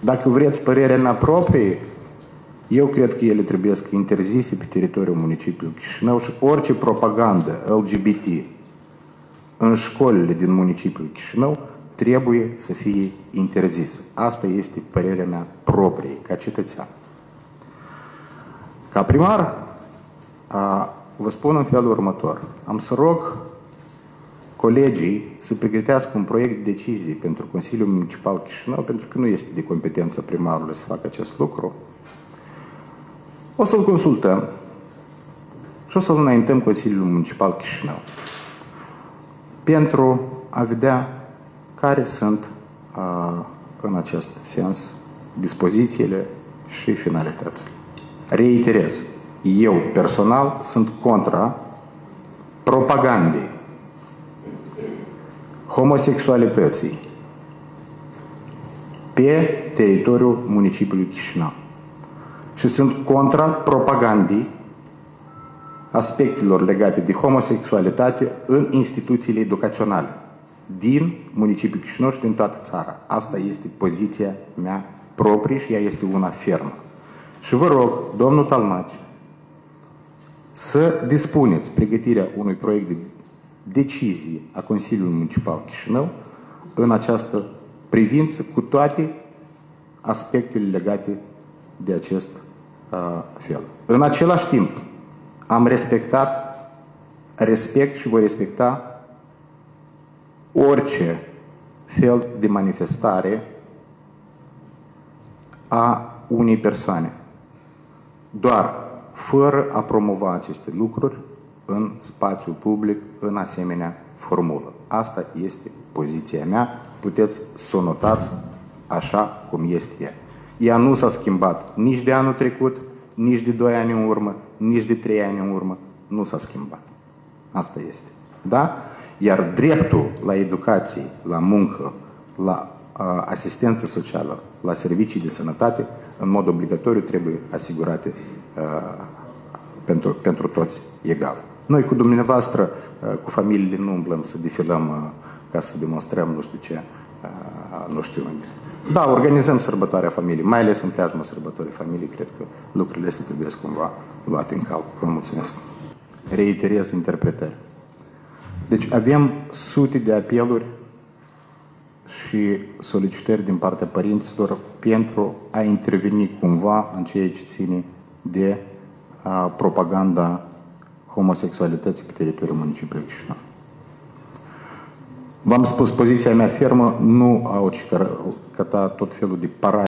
Dacă vreți părerea mea proprie, eu cred că ele trebuie să interzise pe teritoriul municipiului Chișinău și orice propagandă LGBT în școlile din municipiul Chișinău trebuie să fie interzisă. Asta este părerea mea proprie, ca cetățean. Ca primar, vă spun în felul următor. Am să rog colegii să pregătească un proiect de decizie pentru Consiliul Municipal Chișinău, pentru că nu este de competența primarului să facă acest lucru. O să-l consultăm și o să-l înaintăm Consiliul Municipal Chișinău pentru a vedea care sunt în acest sens dispozițiile și finalitățile. Reiterez, eu personal sunt contra propagandei homosexualității pe teritoriul municipiului Chișinău. Și sunt contra propagandei aspectelor legate de homosexualitate în instituțiile educaționale din municipiul Chișinău și din toată țara. Asta este poziția mea proprie și ea este una fermă. Și vă rog, domnul Talmaci, să dispuneți pregătirea unui proiect de decizie a Consiliului Municipal Chișinău în această privință cu toate aspectele legate de acest fel. În același timp, am respect și voi respecta orice fel de manifestare a unei persoane, doar fără a promova aceste lucruri în spațiul public, în asemenea formulă. Asta este poziția mea, puteți să o notați așa cum este ea. Ea nu s-a schimbat nici de anul trecut, nici de 2 ani în urmă, nici de 3 ani în urmă, nu s-a schimbat. Asta este. Da? Iar dreptul la educație, la muncă, la asistență socială, la servicii de sănătate, în mod obligatoriu trebuie asigurate pentru toți egal. Noi cu dumneavoastră, cu familiile, nu umblăm să defilăm ca să demonstrăm nu știu ce, nu știu unde. Da, organizăm sărbătoarea familiei, mai ales în preajma sărbătorii familiei, cred că lucrurile astea trebuie cumva luate în calcul. Vă mulțumesc. Reiterez interpretări. Deci avem sute de apeluri și solicitări din partea părinților pentru a interveni cumva în ceea ce ține de propaganda homosexualității pe teritoriul municipiului Chișinău. V-am spus, poziția mea fermă, nu au căta tot felul de parade